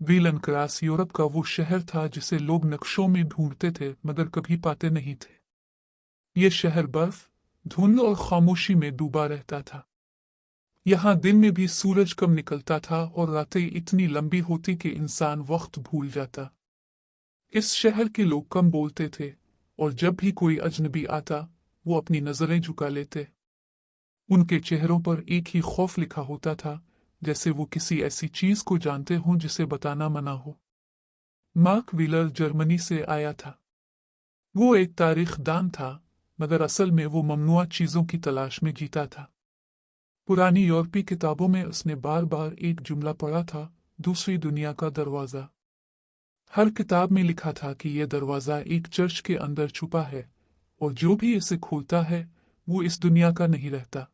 वीलनक्रास Europe का वो शहर था जिसे लोग नक्शों में ढूंढते थे मगर कभी पाते नहीं थे। ये शहर बर्फ, धुंध और खामोशी में डूबा रहता था। यहाँ दिन में भी सूरज कम निकलता था और रातें इतनी लंबी होती कि इंसान वक्त भूल जाता। इस शहर के लोग कम बोलते थे और जब भी कोई अजनबी आता वो अपनी नजरें झुका लेते। उनके चेहरों पर एक ही खौफ लिखा होता था, जैसे वो किसी ऐसी चीज को जानते हों जिसे बताना मना हो। मार्क व्हीलर जर्मनी से आया था। वो एक तारीखदान था मगर असल में वो ममनुआ चीजों की तलाश में जीता था। पुरानी यूरोपीय किताबों में उसने बार बार एक जुमला पढ़ा था, दूसरी दुनिया का दरवाजा। हर किताब में लिखा था कि यह दरवाजा एक चर्च के अंदर छुपा है और जो भी इसे खोलता है वो इस दुनिया का नहीं रहता।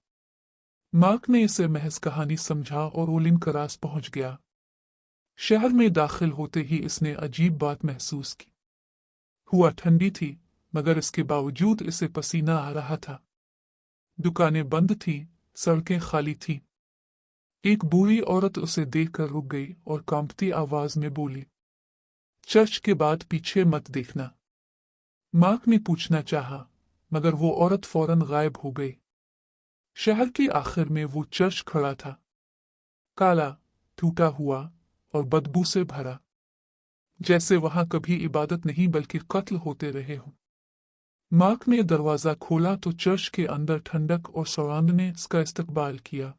मार्क ने इसे महज कहानी समझा और वीलनक्रास पहुंच गया। शहर में दाखिल होते ही इसने अजीब बात महसूस की। हुआ ठंडी थी मगर इसके बावजूद इसे पसीना आ रहा था। दुकानें बंद थीं, सड़कें खाली थीं। एक बूढ़ी औरत उसे देखकर रुक गई और कांपती आवाज में बोली, चर्च के बाद पीछे मत देखना। मार्क ने पूछना चाहा मगर वो औरत फौरन गायब हो गई। शहर के आखिर में वो चर्च खड़ा था, काला, टूटा हुआ और बदबू से भरा, जैसे वहां कभी इबादत नहीं बल्कि कत्ल होते रहे हों। मार्क ने दरवाजा खोला तो चर्च के अंदर ठंडक और सौगंध ने इसका इस्तकबाल किया।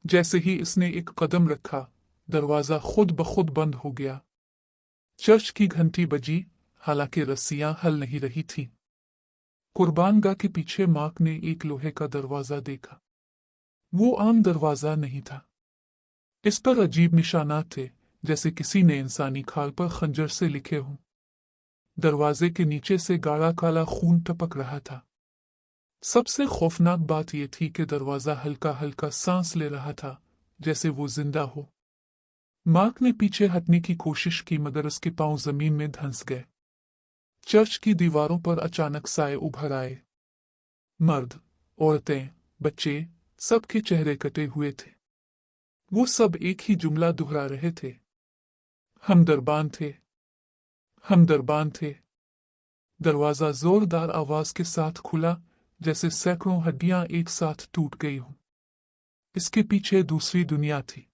जैसे ही इसने एक कदम रखा, दरवाजा खुद ब खुद बंद हो गया। चर्च की घंटी बजी, हालांकि रस्सियां हल नहीं रही थीं। कुर्बानगाह के पीछे मार्क ने एक लोहे का दरवाजा देखा। वो आम दरवाजा नहीं था। इस पर अजीब निशानात थे, जैसे किसी ने इंसानी खाल पर खंजर से लिखे हों। दरवाजे के नीचे से गाढ़ा काला खून टपक रहा था। सबसे खौफनाक बात यह थी कि दरवाजा हल्का हल्का सांस ले रहा था, जैसे वो जिंदा हो। मार्क ने पीछे हटने की कोशिश की मगर उसके पांव जमीन में धंस गए। चर्च की दीवारों पर अचानक साए उभर आए। मर्द, औरतें, बच्चे, सबके चेहरे कटे हुए थे। वो सब एक ही जुमला दोहरा रहे थे, हम दरबान थे, हम दरबान थे। दरवाजा जोरदार आवाज के साथ खुला, जैसे सैकड़ों हड्डियां एक साथ टूट गई हों। इसके पीछे दूसरी दुनिया थी।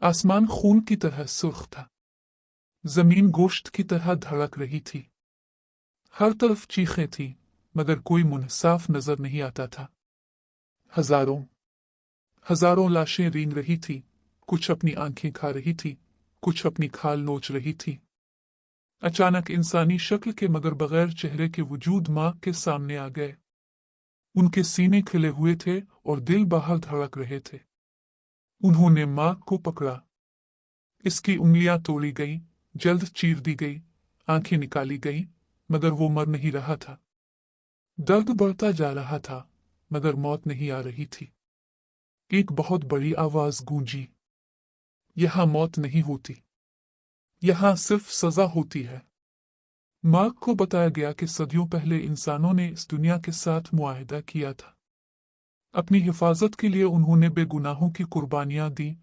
आसमान खून की तरह सुर्ख था। जमीन गोश्त की तरह धड़क रही थी। हर तरफ चीखें थीं मगर कोई मुंह साफ नजर नहीं आता था। हजारों हजारों लाशें रेंग रही थी, कुछ अपनी आंखें खा रही थी, कुछ अपनी खाल नोच रही थी। अचानक इंसानी शक्ल के मगर बगैर चेहरे के वजूद मार्क के सामने आ गए। उनके सीने खिले हुए थे और दिल बाहर धड़क रहे थे। उन्होंने मार्क को पकड़ा। इसकी उंगलियां तोड़ी गई, जल्द चीर दी गई, आंखें निकाली गई, मगर वो मर नहीं रहा था। दर्द बढ़ता जा रहा था मगर मौत नहीं आ रही थी। एक बहुत बड़ी आवाज गूंजी, यहां मौत नहीं होती, यहां सिर्फ सजा होती है। मार्क को बताया गया कि सदियों पहले इंसानों ने इस दुनिया के साथ मुआहिदा किया था। अपनी हिफाजत के लिए उन्होंने बेगुनाहों की कुर्बानियां दी